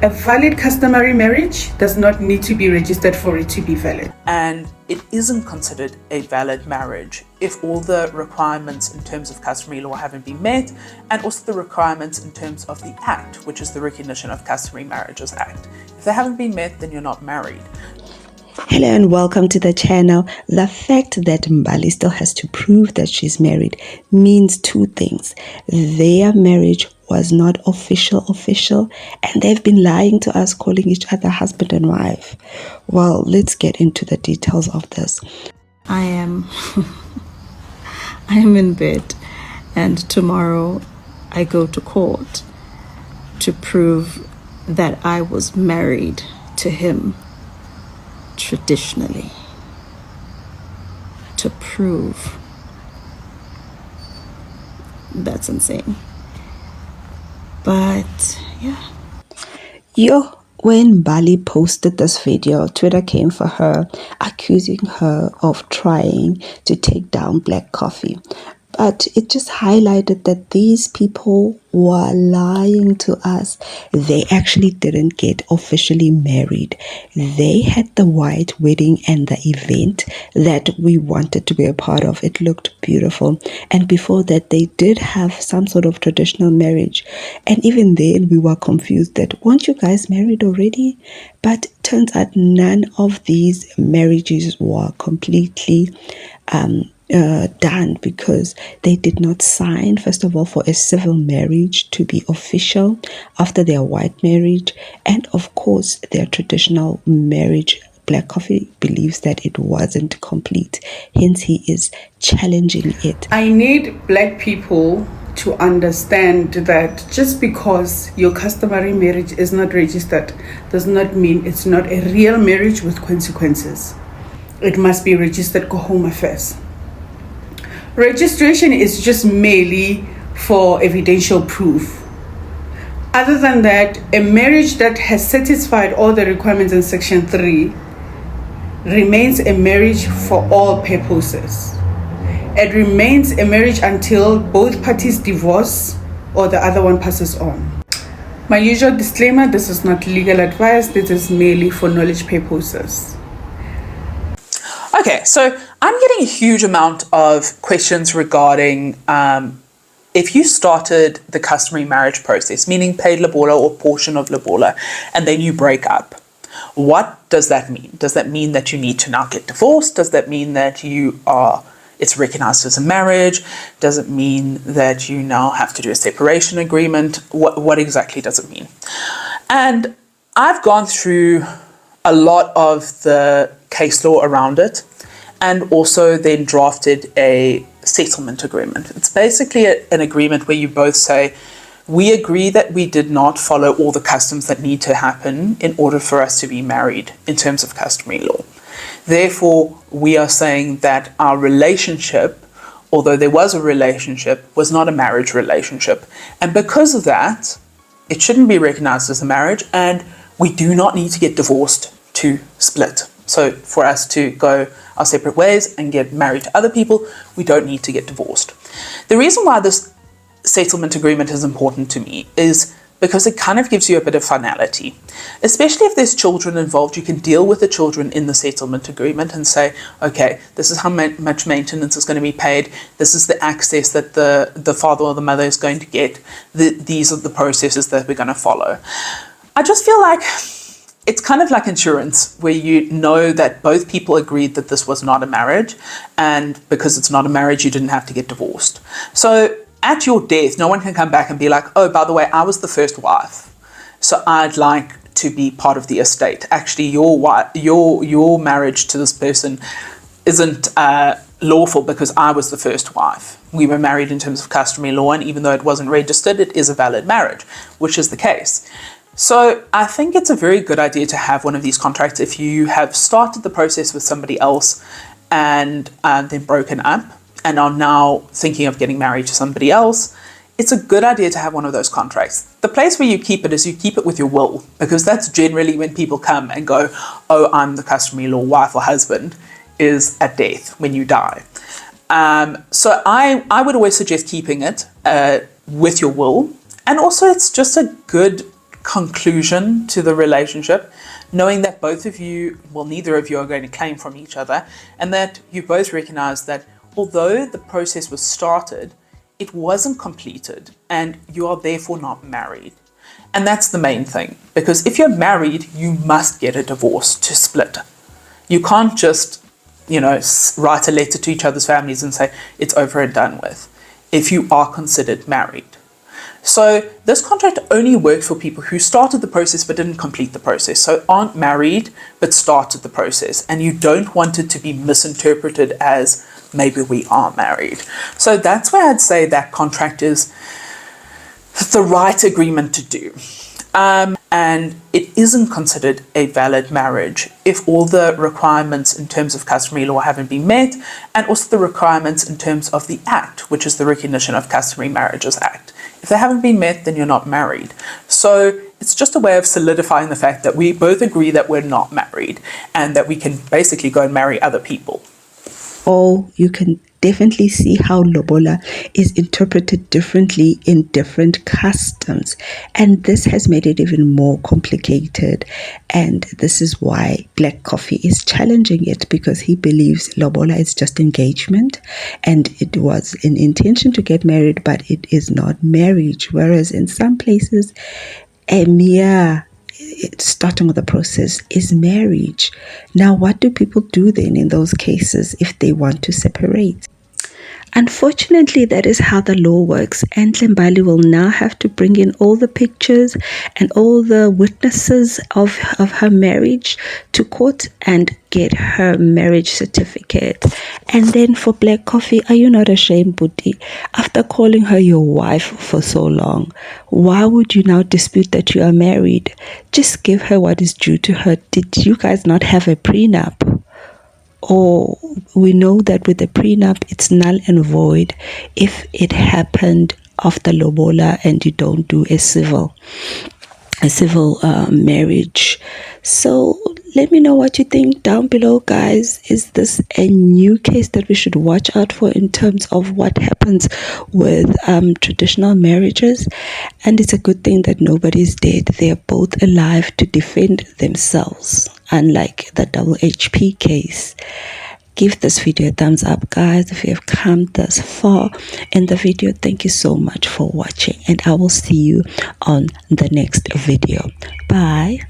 A valid customary marriage does not need to be registered for it to be valid. And it isn't considered a valid marriage if all the requirements in terms of customary law haven't been met, and also the requirements in terms of the Act, which is the Recognition of Customary Marriages Act. If they haven't been met, then you're not married. Hello and welcome to the channel. The fact that Mbali still has to prove that she's married means two things. Their marriage was not official, and they've been lying to us, calling each other husband and wife. Well, let's get into the details of this. I am in bed, and tomorrow I go to court to prove that I was married to him traditionally. To prove. That's insane. But yeah. When Mbali posted this video, Twitter came for her, accusing her of trying to take down black coffee. But it just highlighted that these people were lying to us. They actually didn't get officially married. They had the white wedding and the event that we wanted to be a part of. It looked beautiful. And before that, they did have some sort of traditional marriage. And even then, we were confused that, weren't you guys married already? But it turns out none of these marriages were completely done, because they did not sign, first of all, for a civil marriage to be official after their white marriage, and of course their traditional marriage. Black Coffee believes that it wasn't complete, hence he is challenging it. I need black people to understand that just because your customary marriage is not registered does not mean it's not a real marriage with consequences. It must be registered go Home Affairs. Registration is just merely for evidential proof. Other than that, a marriage that has satisfied all the requirements in Section 3 remains a marriage for all purposes. It remains a marriage until both parties divorce or the other one passes on. My usual disclaimer, this is not legal advice, this is merely for knowledge purposes. Okay, so I'm getting a huge amount of questions regarding if you started the customary marriage process, meaning paid Lobola or portion of Lobola, and then you break up. What does that mean? Does that mean that you need to now get divorced? Does that mean that it's recognized as a marriage? Does it mean that you now have to do a separation agreement? What exactly does it mean? And I've gone through a lot of the case law around it, and also then drafted a settlement agreement. It's basically an agreement where you both say, we agree that we did not follow all the customs that need to happen in order for us to be married in terms of customary law. Therefore, we are saying that our relationship, although there was a relationship, was not a marriage relationship. And because of that, it shouldn't be recognized as a marriage, and we do not need to get divorced to split. So for us to go our separate ways and get married to other people, we don't need to get divorced. The reason why this settlement agreement is important to me is because it kind of gives you a bit of finality. Especially if there's children involved, you can deal with the children in the settlement agreement and say, okay, this is how much maintenance is going to be paid. This is the access that the father or the mother is going to get. These are the processes that we're going to follow. I just feel like it's kind of like insurance, where you know that both people agreed that this was not a marriage, and because it's not a marriage, you didn't have to get divorced. So at your death, no one can come back and be like, oh, by the way, I was the first wife, so I'd like to be part of the estate. Actually, your marriage to this person isn't lawful because I was the first wife. We were married in terms of customary law, and even though it wasn't registered, it is a valid marriage, which is the case. So I think it's a very good idea to have one of these contracts if you have started the process with somebody else and then broken up and are now thinking of getting married to somebody else. It's a good idea to have one of those contracts. The place where you keep it is you keep it with your will, because that's generally when people come and go, oh, I'm the customary law wife or husband, is at death, when you die. So I would always suggest keeping it with your will. And also it's just a good conclusion to the relationship, knowing that both of you, well, neither of you are going to claim from each other, and that you both recognize that although the process was started, it wasn't completed, and you are therefore not married. And that's the main thing, because if you're married, you must get a divorce to split. You can't just, write a letter to each other's families and say it's over and done with if you are considered married. So this contract only works for people who started the process but didn't complete the process, so aren't married but started the process, and you don't want it to be misinterpreted as maybe we are married. So that's where I'd say that contract is the right agreement to do. And it isn't considered a valid marriage if all the requirements in terms of customary law haven't been met, and also the requirements in terms of the Act, which is the Recognition of Customary Marriages Act. If they haven't been met, then you're not married. So it's just a way of solidifying the fact that we both agree that we're not married and that we can basically go and marry other people. Or you can definitely see how Lobola is interpreted differently in different customs, and this has made it even more complicated. And this is why Black Coffee is challenging it, because he believes Lobola is just engagement and it was an intention to get married, but it is not marriage. Whereas in some places, a mere starting with the process is marriage. Now, what do people do then in those cases if they want to separate? Unfortunately, that is how the law works. Enhle Mbali will now have to bring in all the pictures and all the witnesses of her marriage to court and get her marriage certificate. And then for Black Coffee, are you not ashamed, Buti? After calling her your wife for so long, why would you now dispute that you are married? Just give her what is due to her. Did you guys not have a prenup? Or we know that with the prenup, it's null and void if it happened after Lobola and you don't do a civil marriage. So let me know what you think down below, guys. Is this a new case that we should watch out for in terms of what happens with traditional marriages? And it's a good thing that nobody's dead. They are both alive to defend themselves, unlike the double HP case. Give this video a thumbs up, guys, if you have come thus far in the video. Thank you so much for watching, and I will see you on the next video. Bye.